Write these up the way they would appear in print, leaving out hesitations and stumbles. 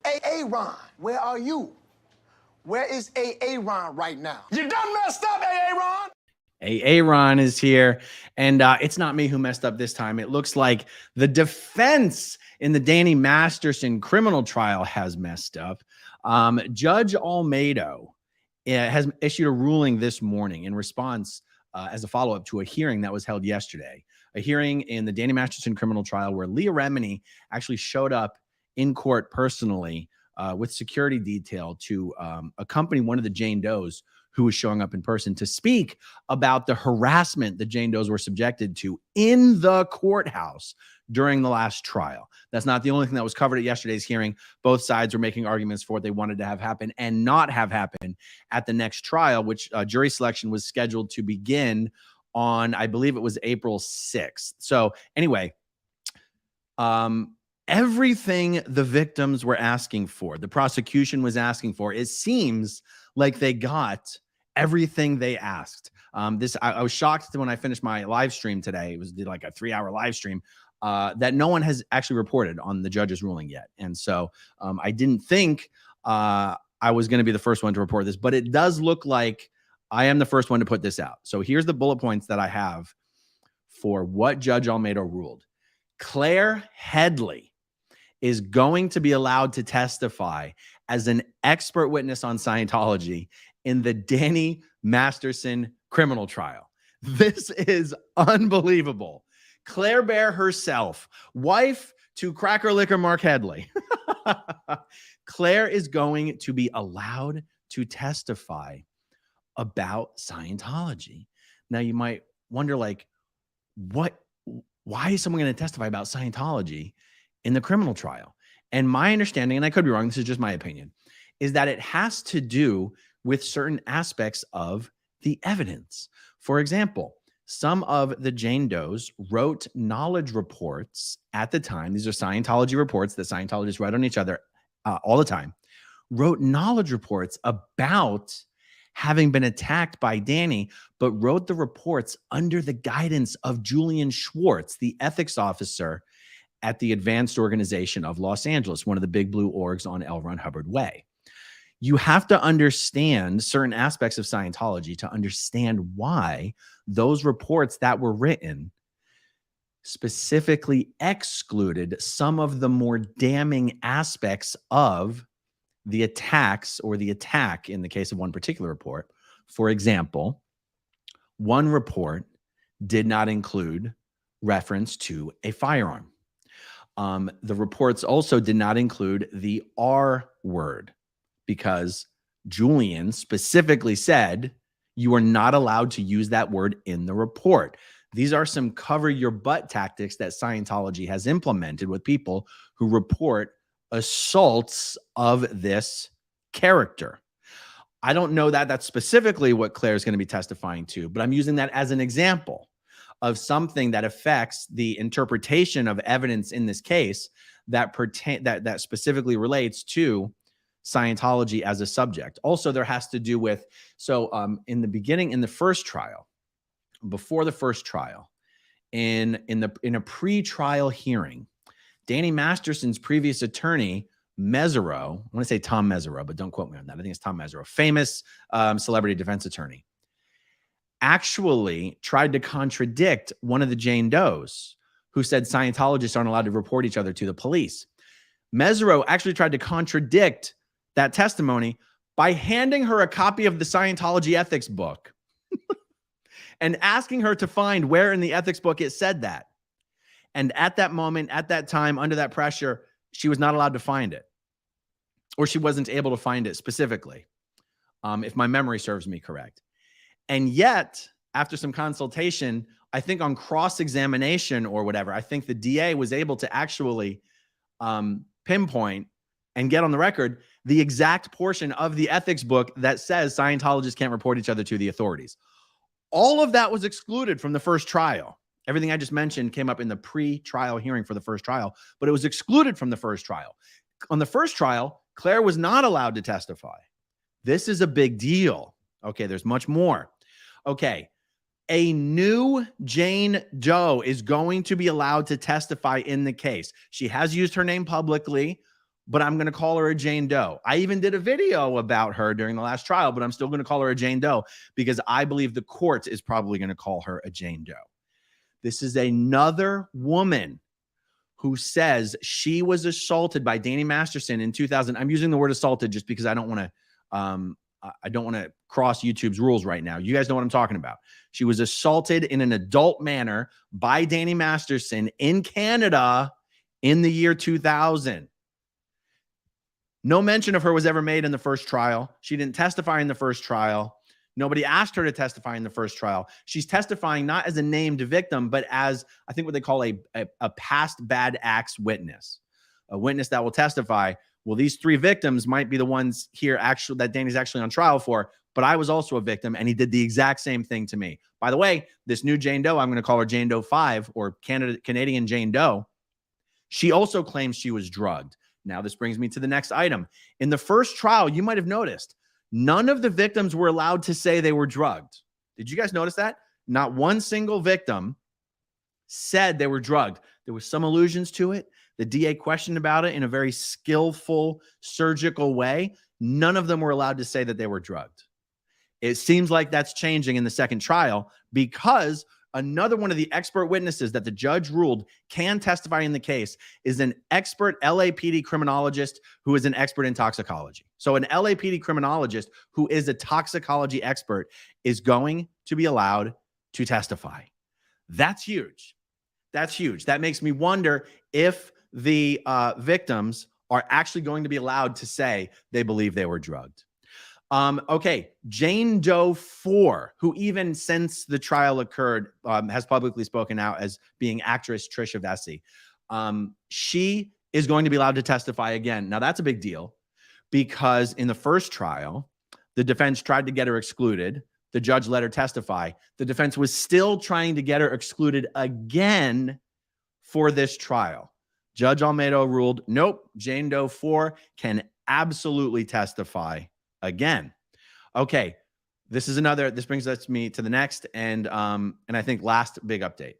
Aaron, where are you? Where is Aaron right now? You done messed up, Aaron! Aaron is here, and it's not me who messed up this time. It looks like the defense in the Danny Masterson criminal trial has messed up. Judge Almeida has issued a ruling this morning in response as a follow-up to a hearing that was held yesterday, a hearing in the Danny Masterson criminal trial where Leah Remini actually showed up in court personally with security detail to accompany one of the Jane Does who was showing up in person to speak about the harassment the Jane Does were subjected to in the courthouse during the last trial. That's not the only thing that was covered at yesterday's hearing. Both sides were making arguments for what they wanted to have happen and not have happen at the next trial, which jury selection was scheduled to begin on, I believe it was April 6th. So anyway, everything the victims were asking for, the prosecution was asking for, it seems like they got everything they asked. I was shocked when I finished my live stream today. It was like a 3-hour live stream that no one has actually reported on the judge's ruling yet. And so I didn't think I was going to be the first one to report this, but it does look like I am the first one to put this out. So here's the bullet points that I have for what Judge Almeida ruled. Claire Headley is going to be allowed to testify as an expert witness on Scientology in the Danny Masterson criminal trial. This is unbelievable. Claire Bear herself, wife to Cracker Licker Mark Headley. Claire is going to be allowed to testify about Scientology. Now you might wonder, like, why is someone going to testify about Scientology in the criminal trial? And my understanding, and I could be wrong, this is just my opinion, is that it has to do with certain aspects of the evidence. For example, some of the Jane Does wrote knowledge reports at the time. These are Scientology reports that Scientologists write on each other all the time. Wrote knowledge reports about having been attacked by Danny, but wrote the reports under the guidance of Julian Schwartz, the ethics officer at the Advanced Organization of Los Angeles, one of the big blue orgs on L. Ron Hubbard Way. You have to understand certain aspects of Scientology to understand why those reports that were written specifically excluded some of the more damning aspects of the attacks, or the attack in the case of one particular report. For example, one report did not include reference to a firearm. The reports also did not include the R word, because Julian specifically said you are not allowed to use that word in the report. These are some cover your butt tactics that Scientology has implemented with people who report assaults of this character. I don't know that that's specifically what Claire is going to be testifying to, but I'm using that as an example of something that affects the interpretation of evidence in this case that specifically relates to Scientology as a subject. Also, there has to do with, in the beginning, in the first trial, before the first trial, in a pre-trial hearing, Danny Masterson's previous attorney, Mesereau, I want to say Tom Mesereau, but don't quote me on that. I think it's Tom Mesereau, famous celebrity defense attorney, actually tried to contradict one of the Jane Does who said Scientologists aren't allowed to report each other to the police. Mesereau actually tried to contradict that testimony by handing her a copy of the Scientology ethics book and asking her to find where in the ethics book it said that. And at that moment, at that time, under that pressure, she was not allowed to find it, or she wasn't able to find it specifically, if my memory serves me correct. And yet, after some consultation, I think on cross-examination or whatever, I think the DA was able to actually pinpoint and get on the record the exact portion of the ethics book that says Scientologists can't report each other to the authorities. All of that was excluded from the first trial. Everything I just mentioned came up in the pre-trial hearing for the first trial, but it was excluded from the first trial. On the first trial, Claire was not allowed to testify. This is a big deal. Okay, there's much more. Okay, a new Jane Doe is going to be allowed to testify in the case. She has used her name publicly but I'm going to call her a Jane Doe. I even did a video about her during the last trial, but I'm still going to call her a Jane Doe because I believe the court is probably going to call her a Jane Doe. This is another woman who says she was assaulted by Danny Masterson in 2000. I'm using the word assaulted just because I don't want to cross YouTube's rules right now. You guys know what I'm talking about. She was assaulted in an adult manner by Danny Masterson in Canada in the year 2000. No mention of her was ever made in the first trial. She didn't testify in the first trial. Nobody asked her to testify in the first trial. She's testifying not as a named victim, but as I think what they call a past bad acts witness, a witness that will testify. Well, these three victims might be the ones here actually that Danny's actually on trial for, but I was also a victim and he did the exact same thing to me. By the way, this new Jane Doe, I'm going to call her Jane Doe 5 or Canadian Jane Doe. She also claims she was drugged. Now, this brings me to the next item. In the first trial, you might have noticed none of the victims were allowed to say they were drugged. Did you guys notice that? Not one single victim said they were drugged. There were some allusions to it. The DA questioned about it in a very skillful, surgical way. None of them were allowed to say that they were drugged. It seems like that's changing in the second trial because another one of the expert witnesses that the judge ruled can testify in the case is an expert LAPD criminologist who is an expert in toxicology. So an LAPD criminologist who is a toxicology expert is going to be allowed to testify. That's huge. That's huge. That makes me wonder if the victims are actually going to be allowed to say they believe they were drugged. Okay, Jane Doe 4, who even since the trial occurred has publicly spoken out as being actress Trisha Vesey. She is going to be allowed to testify again. Now, that's a big deal because in the first trial, the defense tried to get her excluded. The judge let her testify. The defense was still trying to get her excluded again for this trial. Judge Almeida ruled, nope, Jane Doe 4 can absolutely testify again. Okay, this brings us to the next and I think last big update.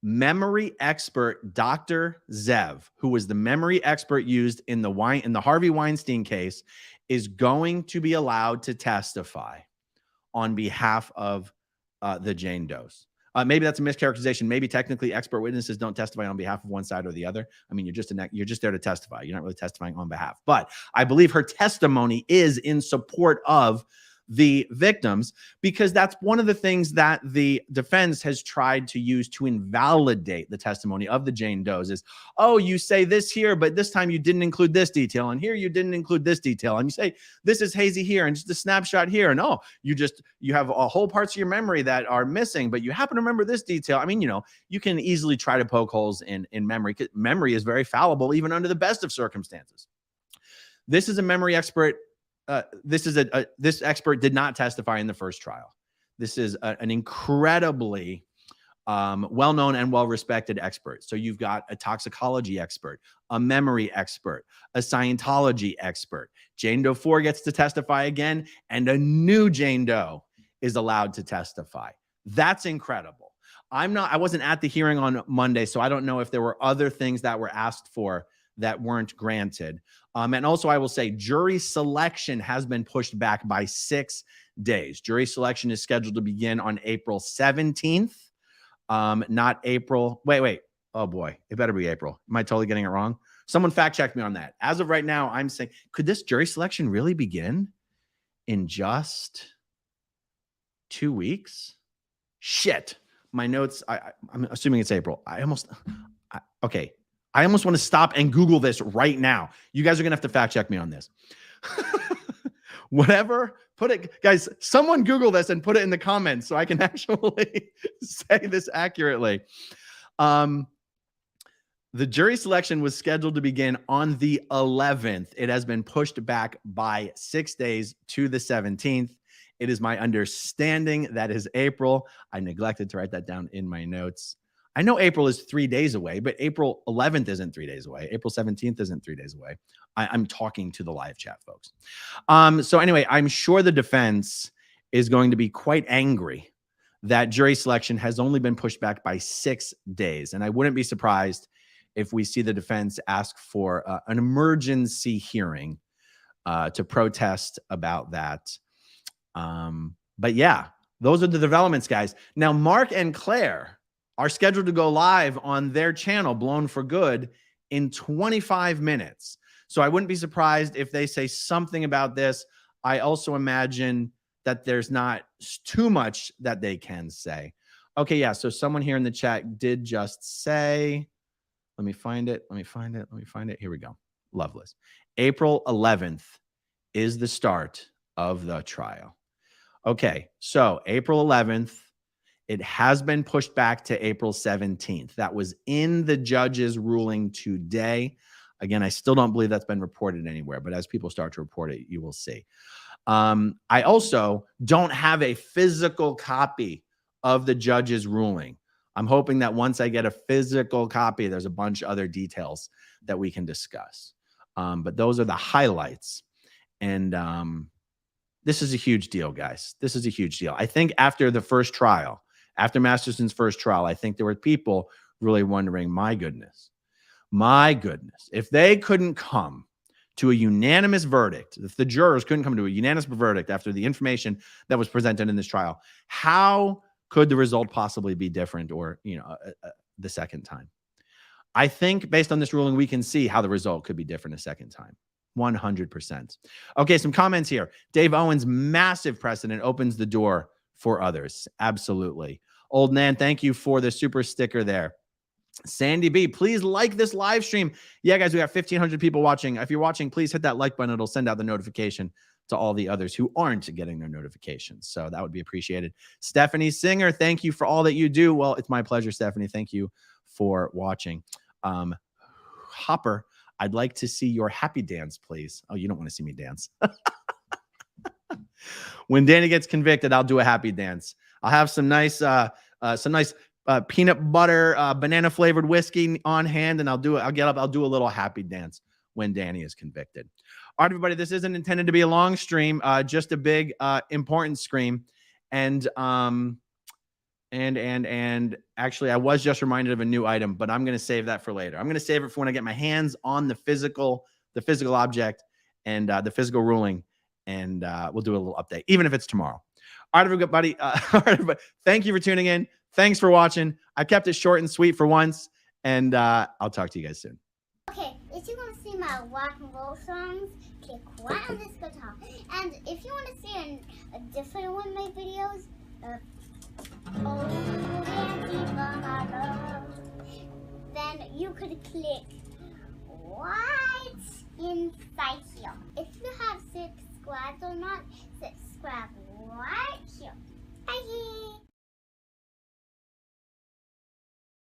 Memory expert Dr. Zev, who was the memory expert used in the Harvey Weinstein case, is going to be allowed to testify on behalf of the Jane Does. Maybe that's a mischaracterization. Maybe technically expert witnesses don't testify on behalf of one side or the other. I mean, you're just there to testify. You're not really testifying on behalf. But I believe her testimony is in support of the victims because that's one of the things that the defense has tried to use to invalidate the testimony of the Jane Does is, oh, you say this here, but this time you didn't include this detail, and here you didn't include this detail, and you say this is hazy here and just a snapshot here, and oh, you have a whole parts of your memory that are missing, but you happen to remember this detail. I mean, you can easily try to poke holes in memory because memory is very fallible even under the best of circumstances. This is a memory expert. This expert did not testify in the first trial. This is an incredibly well-known and well-respected expert. So you've got a toxicology expert, a memory expert, a Scientology expert. Jane Doe 4 gets to testify again, and a new Jane Doe is allowed to testify. That's incredible. I wasn't at the hearing on Monday, so I don't know if there were other things that were asked for that weren't granted. And also I will say jury selection has been pushed back by 6 days. Jury selection is scheduled to begin on April 17th. Not April. Wait. Oh boy, it better be April. Am I totally getting it wrong? Someone fact check me on that. As of right now, I'm saying, could this jury selection really begin in just 2 weeks? Shit. My notes, I'm assuming it's April. Okay. I almost want to stop and Google this right now. You guys are going to have to fact check me on this. Whatever, guys, someone Google this and put it in the comments so I can actually say this accurately. The jury selection was scheduled to begin on the 11th. It has been pushed back by 6 days to the 17th. It is my understanding that is April. I neglected to write that down in my notes. I know April is 3 days away, but April 11th isn't 3 days away. April 17th isn't 3 days away. I'm talking to the live chat, folks. So anyway, I'm sure the defense is going to be quite angry that jury selection has only been pushed back by 6 days. And I wouldn't be surprised if we see the defense ask for an emergency hearing to protest about that. But yeah, those are the developments, guys. Now, Mark and Claire are scheduled to go live on their channel, Blown for Good, in 25 minutes. So I wouldn't be surprised if they say something about this. I also imagine that there's not too much that they can say. Okay, yeah, so someone here in the chat did just say, let me find it. Here we go. Loveless. April 11th is the start of the trial. Okay, so April 11th, it has been pushed back to April 17th. That was in the judge's ruling today. Again, I still don't believe that's been reported anywhere, but as people start to report it, you will see. I also don't have a physical copy of the judge's ruling. I'm hoping that once I get a physical copy, there's a bunch of other details that we can discuss. But those are the highlights. And this is a huge deal, guys. This is a huge deal. I think after the first trial, after Masterson's first trial, I think there were people really wondering, my goodness, if they couldn't come to a unanimous verdict, if the jurors couldn't come to a unanimous verdict after the information that was presented in this trial, how could the result possibly be different or, the second time? I think based on this ruling, we can see how the result could be different a second time. 100%. Okay, some comments here. Dave Owens, massive precedent, opens the door for others. Absolutely. Old Nan, thank you for the super sticker there. Sandy B, please like this live stream. Yeah, guys, we got 1,500 people watching. If you're watching, please hit that like button. It'll send out the notification to all the others who aren't getting their notifications. So that would be appreciated. Stephanie Singer, thank you for all that you do. Well, it's my pleasure, Stephanie. Thank you for watching. Hopper, I'd like to see your happy dance, please. Oh, you don't want to see me dance. When Danny gets convicted, I'll do a happy dance. I'll have some nice peanut butter, banana flavored whiskey on hand, and I'll get up. I'll do a little happy dance when Danny is convicted. All right, everybody, this isn't intended to be a long stream, just a big, important stream. And actually, I was just reminded of a new item, but I'm going to save that for later. I'm going to save it for when I get my hands on the physical object and the physical ruling, and we'll do a little update, even if it's tomorrow. All right, everybody. Thank you for tuning in. Thanks for watching. I kept it short and sweet for once, and I'll talk to you guys soon. Okay, if you want to see my rock and roll songs, click right on this guitar. And if you want to see a different one of my videos, then you could click right inside here. If you have subscribed or not, subscribe right